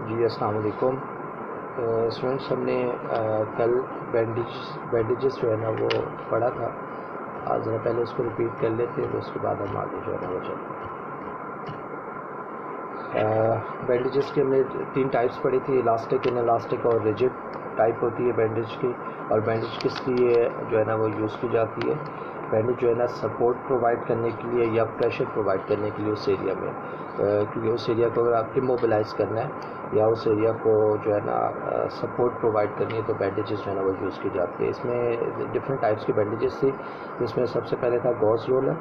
जी अस्सलाम वालेकुम स्टूडेंट्स। हमने कल बैंडेजेस जो है ना वो पढ़ा था। आज ज़रा पहले उसको रिपीट कर लेते हैं, तो उसके बाद हम आगे जो है ना वो चलते हैं। बैंडेजेस की हमने 3 टाइप्स पढ़ी थी, इलास्टिक, इनइलास्टिक और रिजिड टाइप होती है बैंडेज की। और बैंडेज किस लिए जो है ना वो यूज़ की जाती है? बैंडेज जो है ना सपोर्ट प्रोवाइड करने के लिए या प्रेशर प्रोवाइड करने के लिए उस एरिया में, क्योंकि उस एरिया को अगर आप इमोबिलाइज़ करना है या उस एरिया को जो है ना सपोर्ट प्रोवाइड करनी है, तो बैंडेजेस जो है ना वो यूज़ की जाती है। इसमें डिफरेंट टाइप्स की बैंडेजेस थी, जिसमें सबसे पहले था गॉज रोलर।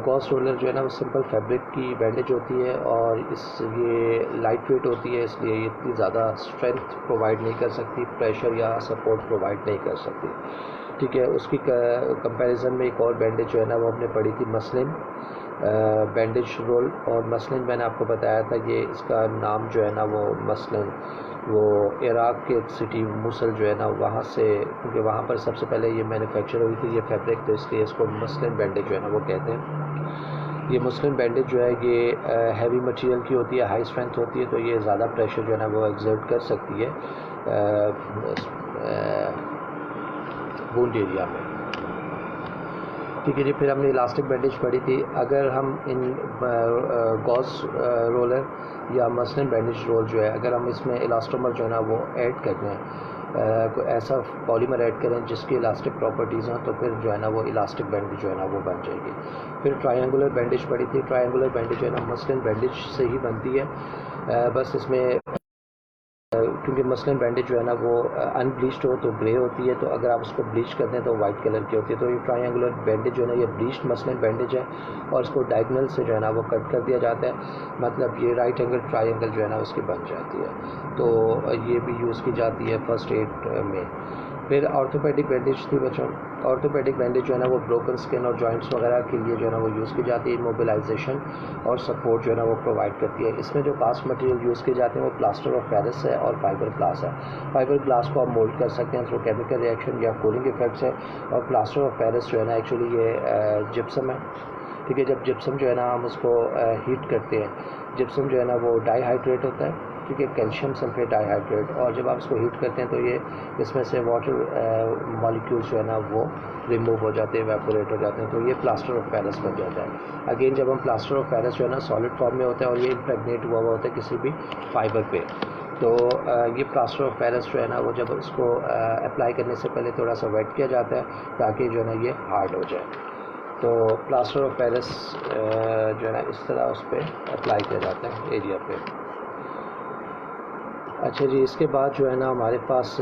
गॉज रोलर जो है ना वो सिंपल फैब्रिक की बैंडेज होती है, और ये लाइट वेट होती है, इसलिए ये इतनी ज़्यादा स्ट्रेंथ प्रोवाइड नहीं कर सकती, प्रेशर या सपोर्ट प्रोवाइड नहीं कर सकती। ठीक है, उसकी कंपैरिजन में एक और बैंडेज जो है ना वो हमने पढ़ी थी मसलिन बैंडेज रोल। और मसलिन मैंने आपको बताया था, ये इसका नाम जो है ना वो मसलिन वो इराक़ के एक सिटी मूसल जो है ना वहाँ से, क्योंकि वहाँ पर सबसे पहले ये मैन्युफैक्चर हुई थी ये फैब्रिक, तो इसलिए इसको मसलिन बैंडेज जो है ना वो कहते हैं। ये मसलिन बैंडेज जो है ये हैवी मटेरियल की होती है, हाई स्ट्रेंथ होती है, तो ये ज़्यादा प्रेशर जो है ना वो एग्जर्ट कर सकती है वुंड एरिया में। ठीक है जी। फिर हमने इलास्टिक बैंडेज पढ़ी थी। अगर हम इन गॉज रोलर या मसलिन बैंडेज रोल जो है, अगर हम इसमें इलास्टोमर जो है ना वो ऐड कर दें, कोई ऐसा पॉलीमर ऐड करें जिसकी इलास्टिक प्रॉपर्टीज़ हों, तो फिर जो है ना वो इलास्टिक बैंडेज जो है ना वो बन जाएगी। फिर ट्रायंगुलर बैंडेज पढ़ी थी। ट्रायंगुलर बैंडेज जो है ना मसलिन बैंडेज से ही बनती है, बस इसमें क्योंकि मसलिन बैंडेज जो है ना वो अनब्लीच्ड हो तो ग्रे होती है, तो अगर आप उसको ब्लीच कर दें तो वाइट कलर की होती है। तो ये ट्रायंगुलर बैंडेज जो है ना ये ब्लीच्ड मसलिन बैंडेज है, और इसको डायगोनल से जो है ना वो कट कर दिया जाता है, मतलब ये राइट एंगल ट्रायंगल जो है ना उसकी बन जाती है। तो ये भी यूज़ की जाती है फर्स्ट एड में। फिर ऑर्थोपेडिक बैंडेज थी बच्चों। ऑर्थोपेडिक बैंडेज जो है ना वो ब्रोकन स्किन और जॉइंट्स वगैरह के लिए जो है ना वो यूज़ की जाती है, इमोबिलाइजेशन और सपोर्ट जो है ना वो प्रोवाइड करती है। इसमें जो कास्ट मटेरियल यूज़ की जाती है वो प्लास्टर ऑफ पेरिस है और फाइबर ग्लास है। फाइबर ग्लास को आप मोल्ड कर सकते हैं थ्रू केमिकल रिएक्शन या कूलिंग इफेक्ट से, और प्लास्टर ऑफ पेरिस जो है ना एक्चुअली ये जिप्सम है। ठीक है, जब जिप्सम जो है ना हम उसको हीट करते हैं, जिप्सम जो है ना वो डाईहाइड्रेट होता है, ठीक है, कैल्शियम सल्फेट डाईहाइड्रेट, और जब आप इसको हीट करते हैं तो ये इसमें से वाटर मॉलिक्यूल्स जो है ना वो रिमूव हो जाते हैं, एवेपोरेट हो जाते हैं, तो ये प्लास्टर ऑफ पेरिस बन जाता है। अगेन जब हम प्लास्टर ऑफ पेरिस जो है ना सॉलिड फॉर्म में होता है और ये इम्प्रेगनेट हुआ होता है किसी भी फाइबर पे, तो ये प्लास्टर ऑफ पेरिस जो है ना वो जब इसको अप्लाई करने से पहले थोड़ा सा वेट किया जाता है ताकि जो है ना ये हार्ड हो जाए। तो प्लास्टर ऑफ पेरिस जो है ना इस तरह उस पर अप्लाई किया जाता है एरिया पे। अच्छा जी, इसके बाद जो है ना हमारे पास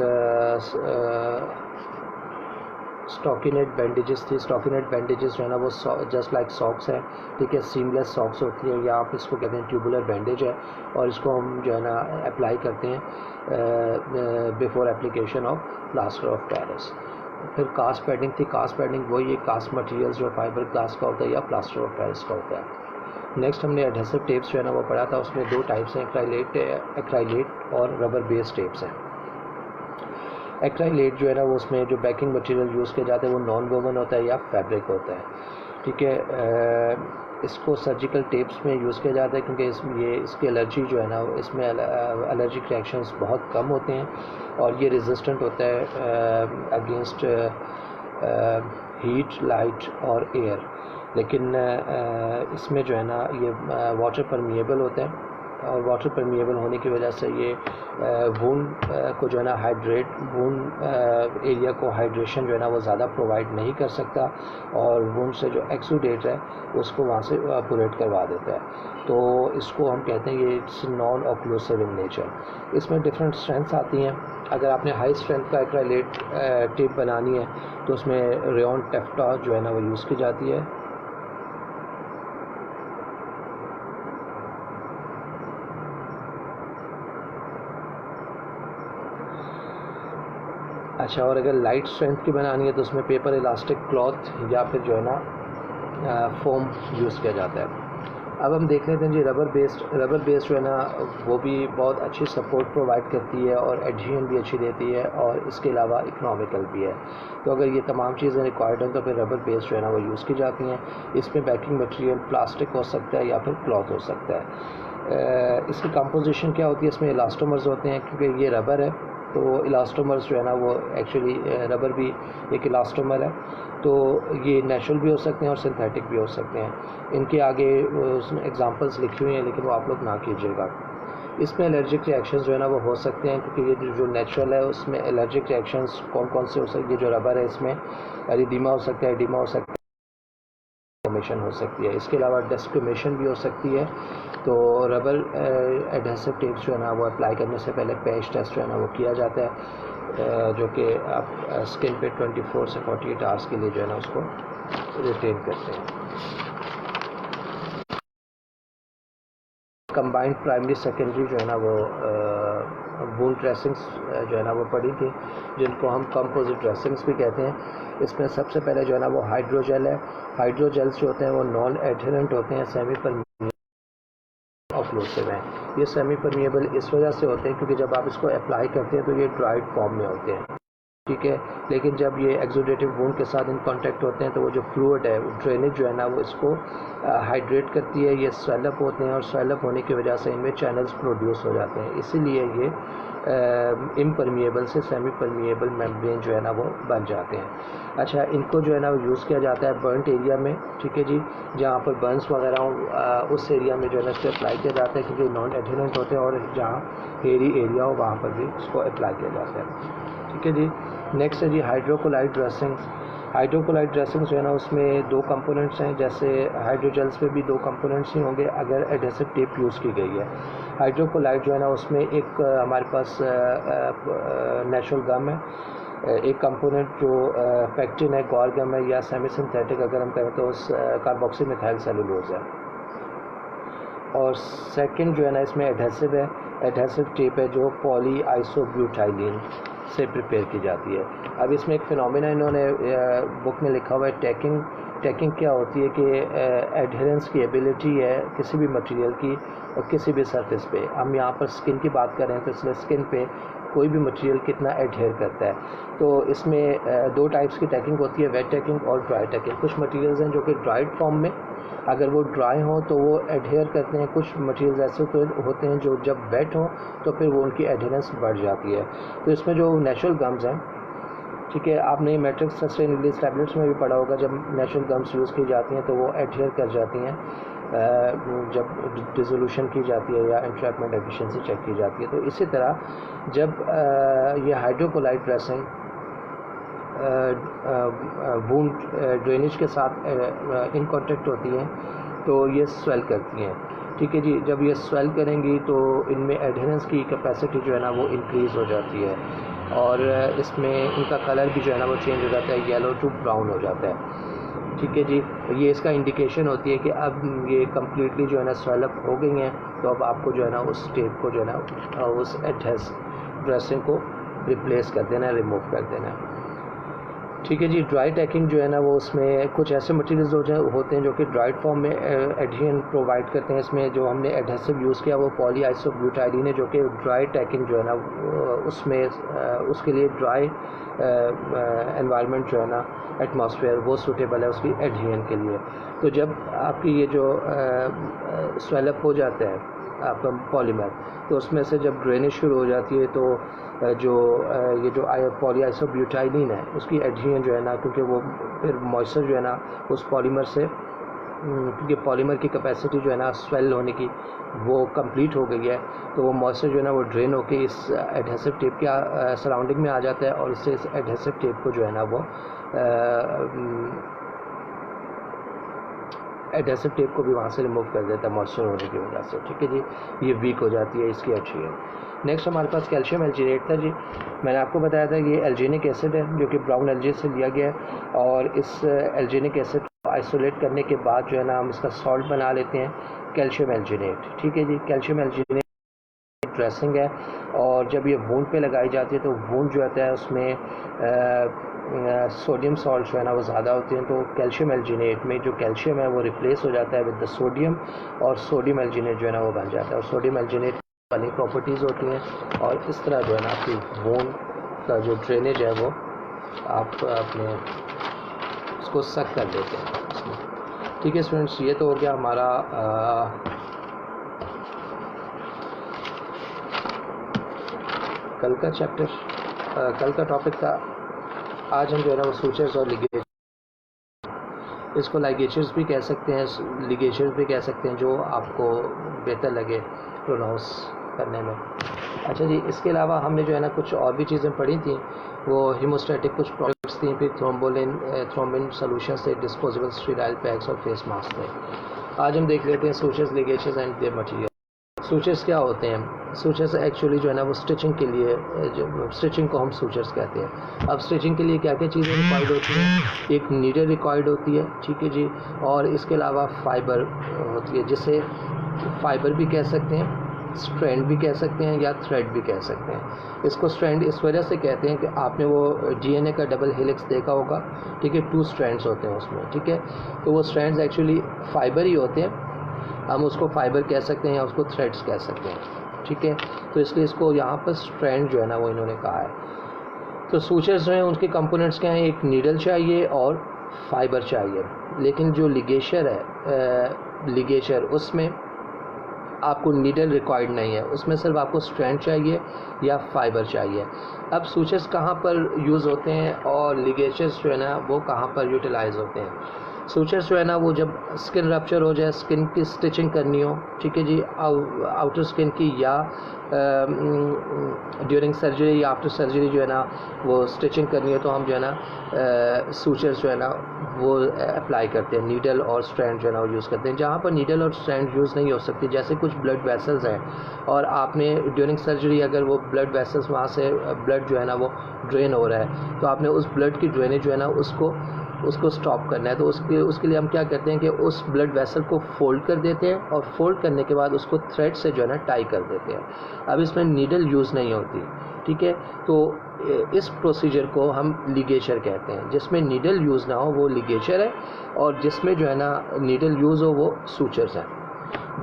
स्टॉकिनेट बैंडेजेस थी। स्टॉकिनेट बैंडेजेस जो है ना वो जस्ट लाइक सॉक्स है, ठीक है, सीमलेस सॉक्स होती है, या आप इसको कहते हैं ट्यूबुलर बैंडेज है, और इसको हम जो है ना अप्लाई करते हैं before application of plaster of Paris. फिर कास्ट पैडिंग थी। कास्ट पैडिंग वही है, कास्ट मटेरियल्स जो फाइबर ग्लास का होता है या प्लास्टर ऑफ पेरिस का होता है। नेक्स्ट हमने एडहेसिव टेप्स जो है ना वो पढ़ा था, उसमें 2 टाइप्स हैं, एक्राइलेट और रबर बेस्ड टेप्स हैं। एक्राइलेट जो है ना वो उसमें जो बैकिंग मटेरियल यूज़ किया जाता है वो नॉन वोवन होता है या फैब्रिक होता है, ठीक है। इसको सर्जिकल टेप्स में यूज़ किया जाता है क्योंकि इसकी एलर्जी जो है ना इसमें एलर्जिक रिएक्शंस बहुत कम होते हैं, और ये रेजिस्टेंट होता है अगेंस्ट हीट, लाइट और एयर। लेकिन इसमें जो है ना ये वाटर परमिएबल होता है, और वाटर परमिएबल होने की वजह से ये वुंड को जो है ना वुंड एरिया को हाइड्रेशन जो है ना वो ज़्यादा प्रोवाइड नहीं कर सकता, और वुंड से जो एक्सुडेट है उसको वहाँ से एवापोरेट करवा देता है। तो इसको हम कहते हैं ये it's non occlusive in nature. इसमें डिफरेंट स्ट्रेंथ्स आती हैं। अगर आपने हाई स्ट्रेंथ का एक्राइलेट टेप बनानी है तो उसमें रेयॉन टेफ्टा जो है ना वो यूज़ की जाती है। अच्छा, और अगर लाइट स्ट्रेंथ की बनानी है तो उसमें पेपर इलास्टिक क्लॉथ या फिर जो है ना फोम यूज़ किया जाता है। अब हम देख लेते हैं जी रबर बेस्ड जो है ना वो भी बहुत अच्छी सपोर्ट प्रोवाइड करती है और एडहेशन भी अच्छी देती है, और इसके अलावा इकोनॉमिकल भी है। तो अगर ये तमाम चीज़ें रिक्वायर्ड हैं तो फिर रबर बेस्ड जो है ना वो यूज़ की जाती हैं। इसमें बैकिंग मटेरियल प्लास्टिक हो सकता है या फिर क्लॉथ हो सकता है। इसकी कंपोजिशन क्या होती है, इसमें इलास्टोमर्स होते हैं क्योंकि ये रबर है, तो इलास्टोमर्स जो है ना वो एक्चुअली रबर भी एक इलास्टोमर है, तो ये नेचुरल भी हो सकते हैं और सिंथेटिक भी हो सकते हैं। इनके आगे उसमें एग्जांपल्स लिखी हुई हैं, लेकिन वो आप लोग ना कीजिएगा। इसमें एलर्जिक रिएक्शंस जो है ना वो हो सकते हैं, क्योंकि ये जो नेचुरल है उसमें एलर्जिक रिएक्शंस कौन कौन से हो सकते हैं। ये जो रबर है इसमें एरिदीमा हो सकता है, एडिमा हो सकता है, फॉर्मेशन हो सकती है। इसके अलावा डेस्क्रिमेशन भी हो सकती है। तो रबर एडहेसिव टेप्स जो है ना वो अप्लाई करने से पहले पैच टेस्ट जो है ना वो किया जाता है, जो कि आप स्किन पे 24 से 48 आवर्स के लिए जो है ना उसको रिटेन करते हैं। कंबाइंड प्राइमरी सेकेंडरी जो है ना वो वूंड ड्रेसिंग्स जो है ना वो पड़ी थी, जिनको हम कंपोजिट ड्रेसिंग्स भी कहते हैं। इसमें सबसे पहले जो है ना वो हाइड्रोजेल है। हाइड्रोजेल्स जो होते हैं वो नॉन एडहेरेंट होते हैं, सेमी परमिएबल ऑक्लूसिव हैं। ये सेमी परमिएबल इस वजह से होते हैं क्योंकि जब आप इसको अप्लाई करते हैं तो ये ड्राइड फॉर्म में होते हैं, ठीक है। लेकिन जब ये एक्सुडेटिव वूंड के साथ इन कांटेक्ट होते हैं तो वो जो फ्लूइड है, वो ड्रेनेज जो है ना वो इसको हाइड्रेट करती है, ये स्वेलअप होते हैं और स्वेलअप होने की वजह से इनमें चैनल्स प्रोड्यूस हो जाते हैं, इसीलिए ये इम्परमिएबल से सेमी परमिएबल मेम्ब्रेन जो है ना वो बन जाते हैं। अच्छा, इनको जो है ना वो यूज़ किया जाता है बर्नट एरिया में, ठीक है जी, जहाँ पर बर्न्स वगैरह हो उस एरिया में जो है ना इसको अप्लाई किया जाता है क्योंकि नॉन एडहेरेंट होते हैं, और जहाँ हेरी एरिया हो वहाँ पर भी इसको अप्लाई किया जाता है, ठीक है जी। नेक्स्ट है जी हाइड्रोकोलाइड ड्रेसिंग्स। हाइड्रोकोलाइड ड्रेसिंग्स जो है ना उसमें दो कंपोनेंट्स हैं, जैसे हाइड्रोजेल्स में भी दो कंपोनेंट्स ही होंगे अगर एडहेसिव टेप यूज़ की गई है। हाइड्रोकोलाइड जो है ना उसमें एक हमारे पास नेचुरल गम है, एक कंपोनेंट जो पेक्टिन है, गॉर गम है, या सेमी सिंथेटिक अगर हम कहें तो उस कार्बोक्सी मिथाइल सेलुलोज है। और सेकंड जो है ना इसमें एडहेसिव है, एडहेसिव टेप है जो पॉली आइसोब्यूटाइलिन से प्रिपेयर की जाती है। अब इसमें एक फिनोमेना इन्होंने बुक में लिखा हुआ है टैकिंग। टैकिंग क्या होती है कि एडहेरेंस की एबिलिटी है किसी भी मटेरियल की और किसी भी सरफेस पे। हम यहाँ पर स्किन की बात कर रहे हैं तो इसलिए स्किन पे कोई भी मटेरियल कितना एडहेयर करता है। तो इसमें दो टाइप्स की टैकिंग होती है, वेट टैकिंग और ड्राई टैकिंग। कुछ मटेरियल्स हैं जो कि ड्राइड फॉर्म में अगर वो ड्राई हों तो वो एडहेयर करते हैं, कुछ मटेरियल्स ऐसे होते हैं जो जब वेट हों तो फिर वो उनकी एडहेरेंस बढ़ जाती है। तो इसमें जो नेचुरल गम्स हैं, ठीक है, आपने मैट्रिक्स सस्टेन रिलीज टैबलेट्स में भी पढ़ा होगा, जब नेचुरल गम्स यूज़ की जाती हैं तो वो एडहेयर कर जाती हैं जब डिसोल्यूशन की जाती है या एंट्रैपमेंट एफिशिएंसी चेक की जाती है। तो इसी तरह जब ये हाइड्रोकोलाइड ड्रेसिंग वूंड ड्रेनेज के साथ इन कांटेक्ट होती हैं तो ये स्वेल करती हैं, ठीक है जी। जब ये स्वेल करेंगी तो इनमें एडहेरेंस की कैपेसिटी जो है ना वो इंक्रीज़ हो जाती है और इसमें इनका कलर भी जो है ना वो चेंज हो जाता है, येलो टू ब्राउन हो जाता है, ठीक है जी। ये इसका इंडिकेशन होती है कि अब ये कम्प्लीटली जो है ना स्वेलअप हो गई हैं, तो अब आपको जो है ना उस टेप को जो है ना उस एडहेस ड्रेसिंग को रिप्लेस कर देना है, रिमूव कर देना है, ठीक है जी। ड्राई टैकिंग जो है ना वो उसमें कुछ ऐसे मटेरियल्स होते हैं जो कि ड्राइड फॉर्म में एडहेरेंट प्रोवाइड करते हैं। इसमें जो हमने एडहेसिव यूज़ किया वो पॉली आइसोब्यूटाइलिन है, जो कि ड्राई टैकिंग जो है ना उसमें उसके लिए ड्राई एनवायरनमेंट जो है ना एटमॉस्फेयर वो सूटेबल है उसकी एडहेरेंस के लिए। तो जब आपकी ये जो स्वेलअप हो जाता है आपका पॉलीमर, तो उसमें से जब ड्रेनेज शुरू हो जाती है तो ये जो पॉली आइसोब्यूटाइलिन है उसकी एडहेरेंस जो है ना, क्योंकि वो फिर मॉइस्चर जो है ना उस पॉलीमर से, क्योंकि पॉलीमर की कैपेसिटी जो है ना स्वेल होने की वो कंप्लीट हो गई है, तो वो मॉइस्चर जो है ना वो ड्रेन होकर इस एडहेसिव टेप के सराउंडिंग में आ जाता है और इससे इस एडहेसिव टेप को जो है ना वो एडहेसिव टेप को भी वहाँ से रिमूव कर देता है मॉइस्चर होने की वजह से, ठीक है जी। ये वीक हो जाती है, इसकी अच्छी है। नेक्स्ट हमारे पास कैल्शियम एल्जीनेट था जी। मैंने आपको बताया था ये एल्जीनिक एसिड है जो कि ब्राउन एल्जी से लिया गया है, और इस एल्जीनिक एसिड को आइसोलेट करने के बाद जो है ना हम इसका सॉल्ट बना लेते हैं कैल्शियम एल्जीनेट, ठीक है जी। कैल्शियम एल्जीनेट ड्रेसिंग है और जब ये वूंड पे लगाई जाती है तो वूंड जो होता है उसमें सोडियम सॉल्ट जो है ना वो ज़्यादा होते हैं, तो कैल्शियम एल्जीनेट में जो कैल्शियम है वो रिप्लेस हो जाता है विद द सोडियम, और सोडियम एल्जीनेट जो है ना वो बन जाता है। और सोडियम एल्जीनेट वाली प्रॉपर्टीज़ होती हैं और इस तरह जो है ना आपकी वूंड का जो ड्रेनेज है वो आप अपने उसको सक कर देते हैं उसमें, ठीक है स्टूडेंट्स। ये तो हो गया हमारा कल का चैप्टर, कल का टॉपिक था। आज हम जो है ना वो सूचर्स और लिगेचर, इसको लाइगेचर्स भी कह सकते हैं, लिगेचर्स भी कह सकते हैं, जो आपको बेहतर लगे प्रोनाउंस करने में। अच्छा जी, इसके अलावा हमने जो है ना कुछ और भी चीज़ें पढ़ी थी। वो हीमोस्टैटिक कुछ प्रोडक्ट्स थी, फिर थ्रोम्बिन सॉल्यूशन से डिस्पोजेबल स्टेराइल पैक्स और फेस मास्क थे। आज हम देख लेते हैं sutures, ligatures and their material. Sutures क्या होते हैं? सूचर्स एक्चुअली जो है ना वो स्टिचिंग के लिए, जो स्टिचिंग को हम सूचर्स कहते हैं। अब स्टिचिंग के लिए क्या क्या चीज़ें रिक्वायर्ड होती हैं? एक नीडल रिक्वायर्ड होती है, ठीक है जी, और इसके अलावा फाइबर होती है, जिसे फाइबर भी कह सकते हैं, स्ट्रैंड भी कह सकते हैं, या थ्रेड भी कह सकते हैं। इसको स्ट्रैंड इस वजह से कहते हैं कि आपने वो डीएनए का डबल हेलिक्स देखा होगा, ठीक है, 2 स्ट्रैंड्स होते हैं उसमें, ठीक है, तो वो स्ट्रैंड्स एक्चुअली फाइबर ही होते हैं। हम उसको फाइबर कह सकते हैं या उसको थ्रेड्स कह सकते हैं, ठीक है, तो इसलिए इसको यहाँ पर स्ट्रैंड जो है ना वो इन्होंने कहा है। तो सूचर्स जो हैं उनके कंपोनेंट्स क्या हैं? एक नीडल चाहिए और फाइबर चाहिए। लेकिन जो लिगेचर है, लिगेचर, उसमें आपको नीडल रिक्वायर्ड नहीं है, उसमें सिर्फ आपको स्ट्रैंड चाहिए या फाइबर चाहिए। अब सूचर्स कहाँ पर यूज़ होते हैं और लिगेचर्स जो है ना वो कहाँ पर यूटिलाइज होते हैं? सूचर्स जो है ना वो जब स्किन रप्चर हो जाए, स्किन की स्टिचिंग करनी हो, ठीक है जी, आउटर स्किन की, या ड्यूरिंग सर्जरी या आफ्टर सर्जरी जो है ना वो स्टिचिंग करनी है, तो हम जो है ना सूचर्स जो है ना वो अप्लाई करते हैं। नीडल और स्ट्रैंड जो है ना वो यूज़ करते हैं। जहाँ पर नीडल और स्ट्रैंड यूज़ नहीं हो सकती, जैसे कुछ ब्लड वेसल्स हैं और आपने ड्यूरिंग सर्जरी अगर वो ब्लड वेसल्स, वहाँ से ब्लड जो है ना वो ड्रेन हो रहा है, तो आपने उस ब्लड की ड्रेनेज जो है ना उसको स्टॉप करना है, तो उसके लिए हम क्या करते हैं कि उस ब्लड वेसल को फोल्ड कर देते हैं, और फोल्ड करने के बाद उसको थ्रेड से जो है ना टाई कर देते हैं। अब इसमें नीडल यूज़ नहीं होती, ठीक है, तो इस प्रोसीजर को हम लिगेचर कहते हैं। जिसमें नीडल यूज़ ना हो वो लिगेचर है, और जिसमें जो है ना नीडल यूज़ हो वो सूचर्स हैं।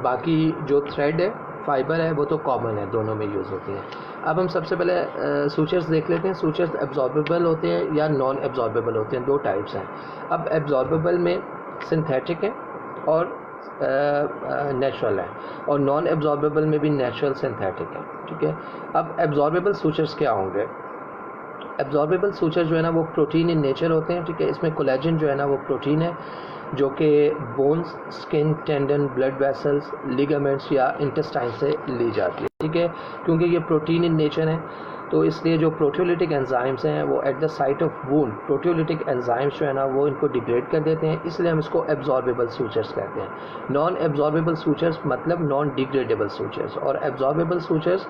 बाकी जो थ्रेड है, फाइबर है, वो तो कॉमन है, दोनों में यूज़ होती हैं। अब हम सबसे पहले सूचर्स देख लेते हैं। सूचर्स एब्जॉर्बेबल होते हैं या नॉन एब्जॉर्बेबल होते हैं, 2 टाइप्स हैं। अब एब्जॉर्बेबल में सिंथेटिक है और नेचुरल है, और नॉन एब्जॉर्बेबल में भी नेचुरल, सिंथेटिक है, ठीक है। अब एब्जॉर्बेबल सूचर्स क्या होंगे? एब्जॉर्बेबल सूचर जो है ना वो प्रोटीन इन नेचर होते हैं, ठीक है। इसमें कोलेजन जो है ना वो प्रोटीन है, जो कि bones, skin, tendon, blood vessels, ligaments या इंटेस्टाइन से ली जाती है, ठीक है। क्योंकि ये प्रोटीन इन नेचर है, तो इसलिए जो प्रोटियोलिटिक एंजाइम्स हैं वो at the site of wound, proteolytic enzymes जो है ना वो इनको डिग्रेड कर देते हैं, इसलिए हम इसको एब्जॉर्बेबल सूचर्स कहते हैं। नॉन एब्जॉर्बेबल सूचर्स मतलब नॉन डिग्रेडेबल सूचर्स, और एब्जॉर्बेबल सूचर्स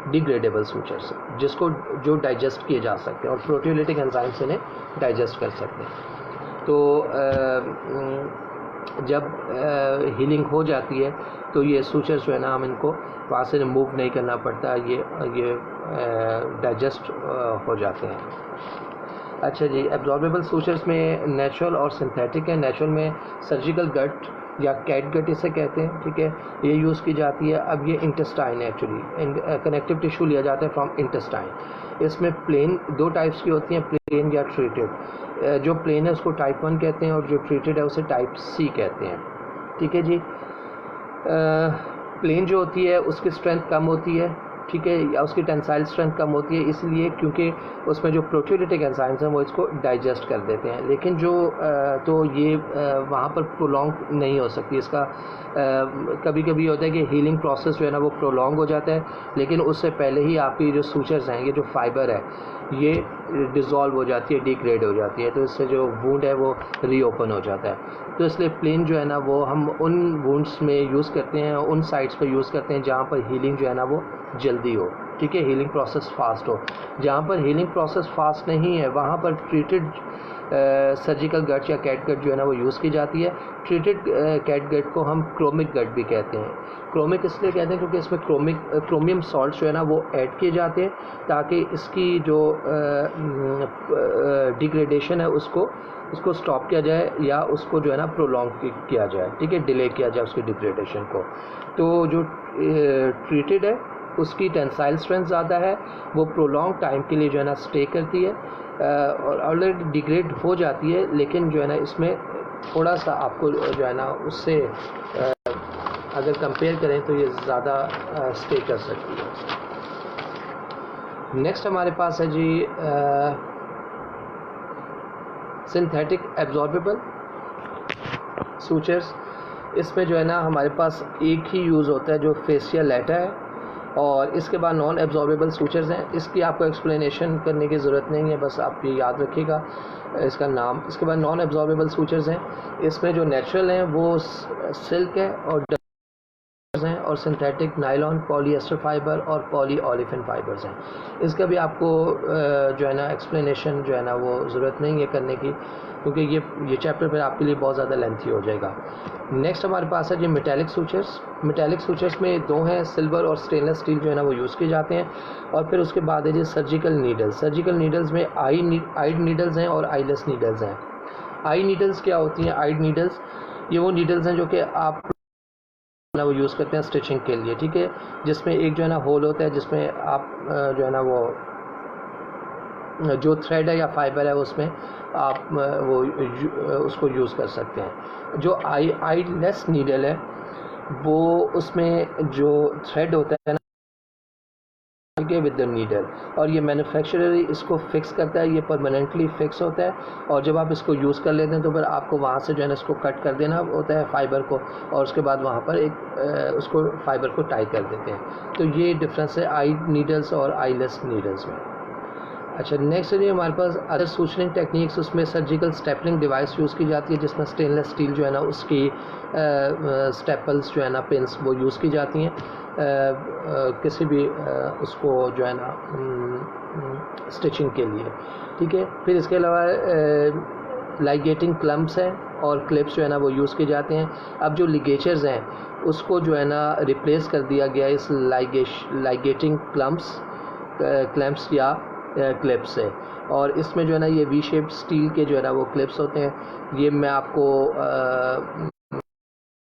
डिग्रेडेबल सूचर्स, जिसको जो डाइजेस्ट किए जा सकते हैं और प्रोटियोलिटिक एंजाइम्स इन्हें डाइजेस्ट कर सकते हैं। तो जब हीलिंग हो जाती है तो ये सूचर्स जो है ना हम इनको वहाँ से रिमूव नहीं करना पड़ता, ये डाइजेस्ट हो जाते हैं। अच्छा जी, एब्जॉर्बेबल सूचर्स में नेचुरल और सिंथेटिक है। नेचुरल में सर्जिकल गट या कैट गट इसे कहते हैं, ठीक है, ये यूज़ की जाती है। अब ये इंटेस्टाइन है, एक्चुअली कनेक्टिव टिश्यू लिया जाता है फ्रॉम इंटेस्टाइन। इसमें प्लेन 2 टाइप्स की होती हैं, प्लेन या ट्रीटेड। जो प्लेन है उसको टाइप 1 कहते हैं, और जो ट्रीटेड है उसे टाइप C कहते हैं, ठीक है जी। प्लेन जो होती है उसकी स्ट्रेंथ कम होती है, ठीक है, या उसकी टेंसाइल स्ट्रेंथ कम होती है, इसलिए क्योंकि उसमें जो प्रोटियोलिटिक एंजाइम्स हैं वो इसको डाइजेस्ट कर देते हैं। लेकिन जो तो ये वहाँ पर प्रोलॉन्ग नहीं हो सकती। इसका कभी कभी होता है कि हीलिंग प्रोसेस जो है ना वो प्रोलॉन्ग हो जाता है, लेकिन उससे पहले ही आपकी जो सूचर्स हैं, ये जो फाइबर है, ये डिज़ोल्व हो जाती है, डिग्रेड हो जाती है, तो इससे जो वुंड है वो रीओपन हो जाता है। तो इसलिए प्लेन जो है ना वो हम उन वुंड्स में यूज़ करते हैं, उन साइट्स पर यूज़ करते हैं जहाँ पर हीलिंग जो है ना वो जल्दी हो, ठीक है, हीलिंग प्रोसेस फास्ट हो। जहाँ पर हीलिंग प्रोसेस फास्ट नहीं है वहाँ पर ट्रीटेड सर्जिकल गट या कैट गट जो है ना वो यूज़ की जाती है। ट्रीटेड कैट गट को हम क्रोमिक गट भी कहते हैं। क्रोमिक इसलिए कहते हैं क्योंकि इसमें क्रोमियम सॉल्ट जो है ना वो ऐड किए जाते हैं, ताकि इसकी जो डिग्रेडेशन है उसको स्टॉप किया जाए, या उसको जो है ना प्रोलॉन्ग किया जाए, ठीक है, डिले किया जाए उसकी डिग्रेडेशन को। तो जो ट्रीटेड है उसकी टेंसाइल स्ट्रेंथ ज़्यादा है, वो प्रोलॉन्ग टाइम के लिए जो है ना स्टे करती है, और ऑलरेडी डिग्रेड हो जाती है, लेकिन जो है ना इसमें थोड़ा सा आपको जो है ना उससे अगर कंपेयर करें तो ये ज़्यादा स्टे कर सकती है। नेक्स्ट हमारे पास है जी सिंथेटिक एब्जॉर्बेबल सूचर्स। इसमें जो है ना हमारे पास एक ही यूज़ होता है जो फेशियल लेटर है, और इसके बाद नॉन एब्जॉर्बेबल सूचर्स हैं। इसकी आपको एक्सप्लेनेशन करने की ज़रूरत नहीं है, बस आप ये याद रखिएगा इसका नाम। इसके बाद नॉन एब्जॉर्बेबल सूचर्स हैं। इसमें जो नेचुरल हैं वो सिल्क है और हैं, और सिंथेटिक नायलॉन, पॉलीएस्टर फाइबर और पॉली ओलेफिन फाइबर्स हैं। इसका भी आपको जो है ना एक्सप्लेनेशन जो है ना वो ज़रूरत नहीं है करने की, क्योंकि ये चैप्टर फिर आपके लिए बहुत ज़्यादा लेंथी हो जाएगा। नेक्स्ट हमारे पास है जी मेटालिक सूचर्स। मेटालिक सूचर्स में दो हैं, सिल्वर और स्टेनलेस स्टील जो है ना वो यूज़ किए जाते हैं। और फिर उसके बाद है जी सर्जिकल नीडल्स। सर्जिकल नीडल्स में आइड नीडल्स हैं और आईलेस नीडल्स हैं। आई नीडल्स क्या होती हैं? आइड नीडल्स ये वो नीडल्स हैं जो कि आप ना वो यूज़ करते हैं स्टिचिंग के लिए, ठीक है, जिसमें एक जो है ना होल होता है, जिसमें आप जो है ना वो जो थ्रेड है या फाइबर है उसमें आप वो उसको यूज़ कर सकते हैं। जो आईलेस नीडल है वो उसमें जो थ्रेड होता है ना विद द नीडल, और ये मैन्युफैक्चरर इसको फिक्स करता है, ये परमानेंटली फिक्स होता है। और जब आप इसको यूज़ कर लेते हैं तो फिर आपको वहाँ से जो है ना इसको कट कर देना होता है फाइबर को, और उसके बाद वहाँ पर एक उसको फाइबर को टाई कर देते हैं। तो ये डिफरेंस है आई नीडल्स और आईलेस नीडल्स में। अच्छा, नेक्स्ट है हमारे पास अदर सूचरिंग टेक्निक्स। उसमें सर्जिकल स्टेपलिंग डिवाइस यूज़ की जाती है, जिसमें स्टेनलेस स्टील जो है ना उसकी स्टेपल्स जो है ना पिन्स वो यूज़ की जाती हैं किसी भी उसको जो है ना स्टिचिंग के लिए, ठीक है। फिर इसके अलावा लाइगेटिंग क्लम्प्स हैं और क्लिप्स जो है ना वो यूज़ किए जाते हैं। अब जो लिगेचर्स हैं उसको जो है ना रिप्लेस कर दिया गया इस लाइगेटिंग क्लैम्प्स या क्लिप्स है, और इसमें जो है ना ये वी शेप्ड स्टील के जो है ना वो क्लिप्स होते हैं। ये मैं आपको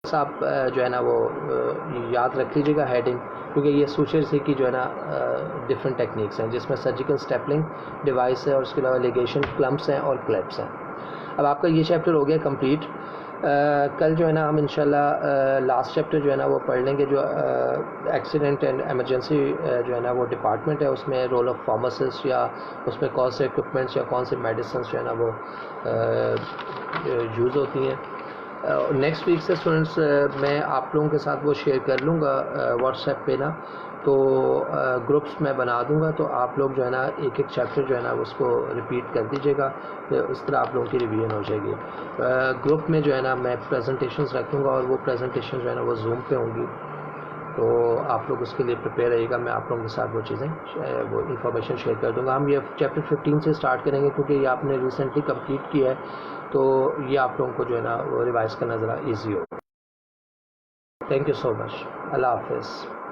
आप जो है ना वो याद रख लीजिएगा हेडिंग, क्योंकि ये सूचर से की जो है ना डिफरेंट टेक्निक्स हैं, जिसमें सर्जिकल स्टेपलिंग डिवाइस है और उसके अलावा लिगेशन क्लम्प्स हैं और क्लिप्स हैं। अब आपका ये चैप्टर हो गया कंप्लीट। कल जो है ना हम इंशाल्लाह लास्ट चैप्टर जो है ना वो पढ़ लेंगे, जो एक्सीडेंट एंड एमरजेंसी जो है ना वो डिपार्टमेंट है, उसमें रोल ऑफ फार्मासिस्ट या उसमें कौन से इक्विपमेंट्स या कौन से मेडिसिन जो है ना वो यूज़ होती हैं। नेक्स्ट वीक से स्टूडेंट्स मैं आप लोगों के साथ वो शेयर कर लूँगा व्हाट्सएप पे ना, तो ग्रुप्स मैं बना दूंगा, तो आप लोग जो है ना एक एक चैप्टर जो है ना उसको रिपीट कर दीजिएगा, तो इस तरह आप लोगों की रिवीजन हो जाएगी। ग्रुप में जो है ना मैं प्रेजेंटेशंस रखूँगा और वो प्रेजेंटेशन जो है ना वो जूम पे होंगी, तो आप लोग उसके लिए प्रिपेयर रहिएगा। मैं आप लोगों के साथ वो चीज़ें वो इन्फॉर्मेशन शेयर कर दूँगा। हम ये चैप्टर 15 से स्टार्ट करेंगे, क्योंकि ये आपने रिसेंटली कंप्लीट किया है, तो ये आप लोगों को जो है ना वो रिवाइज़ करना ज़रा ईजी हो। Thank you so much. अल्लाह हाफ़िज़।